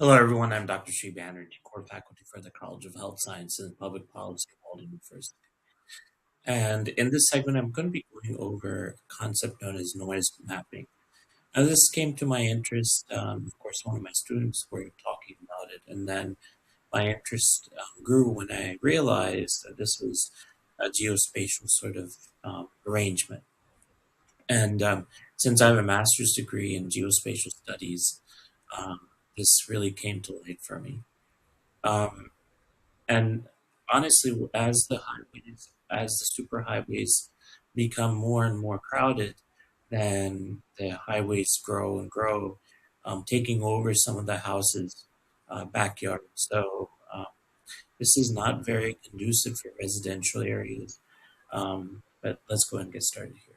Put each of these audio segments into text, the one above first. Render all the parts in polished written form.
Hello, everyone. I'm Dr. Sri Banerjee, core faculty for the College of Health Sciences and Public Policy at Walden University. And in this segment, I'm going to be going over a concept known as noise mapping. Now, this came to my interest. Of course, one of my students were talking about it, and then my interest grew when I realized that this was a geospatial sort of arrangement. And since I have a master's degree in geospatial studies, this really came to light for me. Um, And honestly, as the superhighways become more and more crowded, then the highways grow and grow, taking over some of the houses' backyards. So this is not very conducive for residential areas. But let's go ahead and get started here.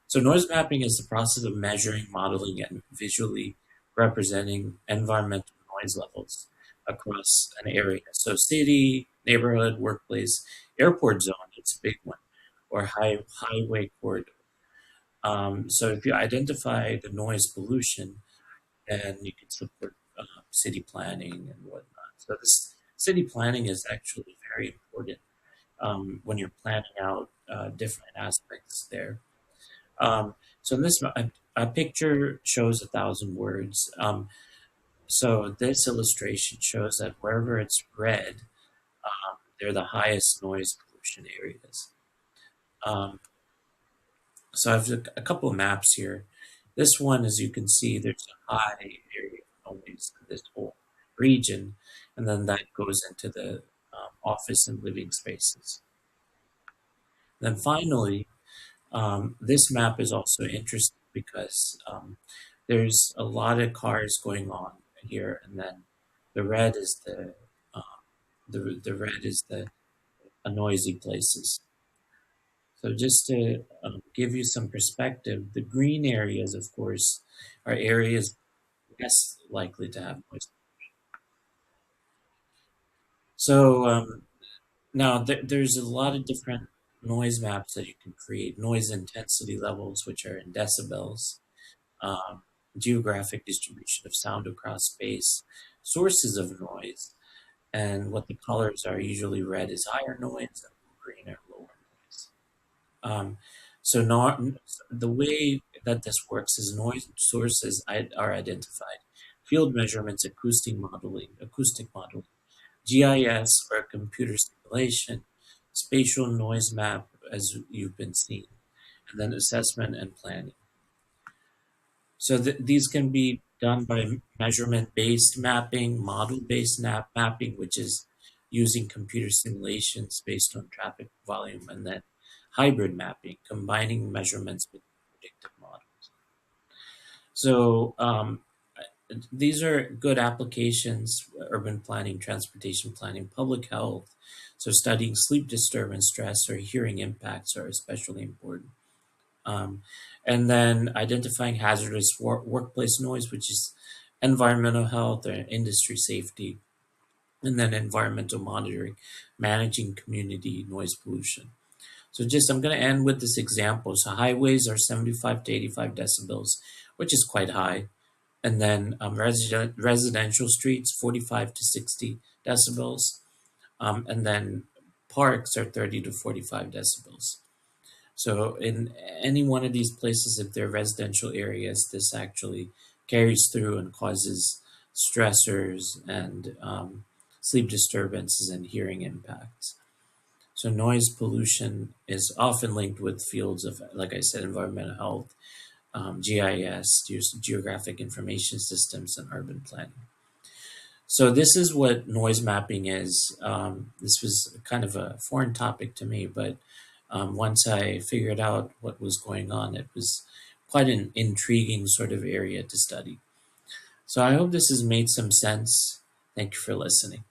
So noise mapping is the process of measuring, modeling, and visually representing environmental noise levels across an area. So city, neighborhood, workplace, airport zone, it's a big one, or highway corridor. So if you identify the noise pollution, then you can support city planning and whatnot. So this city planning is actually very important when you're planning out different aspects there. So in this a picture shows 1,000 words. So this illustration shows that wherever it's red, they're the highest noise pollution areas. Um, so I've a couple of maps here. This one, as you can see, there's a high area of noise in this whole region, and then that goes into the office and living spaces. Then finally, this map is also interesting because there's a lot of cars going on here, and then the red is uh, the red is the noisy places. So just to give you some perspective, the green areas, of course, are areas less likely to have noise. So now there's a lot of different noise maps that you can create. Noise intensity levels, which are in decibels, um, geographic distribution of sound across space, sources of noise, and what the colors are. Usually red is higher noise, and green are lower noise. Um, so not, the way that this works is noise sources are identified. Field measurements, acoustic modeling, GIS or computer simulation, spatial noise map as you've been seeing, and then assessment and planning. So these can be done by measurement-based mapping, model-based mapping, which is using computer simulations based on traffic volume, and then hybrid mapping, combining measurements with predictive models. So these are good applications: urban planning, transportation planning, public health. So studying sleep disturbance, stress, or hearing impacts are especially important. Um, and then identifying hazardous workplace noise, which is environmental health or industry safety, and then environmental monitoring, managing community noise pollution. So just I'm going to end with this example. So highways are 75 to 85 decibels, which is quite high. And then residential streets, 45 to 60 decibels. And then parks are 30 to 45 decibels. So in any one of these places, if they're residential areas, this actually carries through and causes stressors and sleep disturbances and hearing impacts. So noise pollution is often linked with fields of, like I said, environmental health, GIS, geographic information systems, and urban planning. So this is what noise mapping is. This was kind of a foreign topic to me, but once I figured out what was going on, it was quite an intriguing sort of area to study. So I hope this has made some sense. Thank you for listening.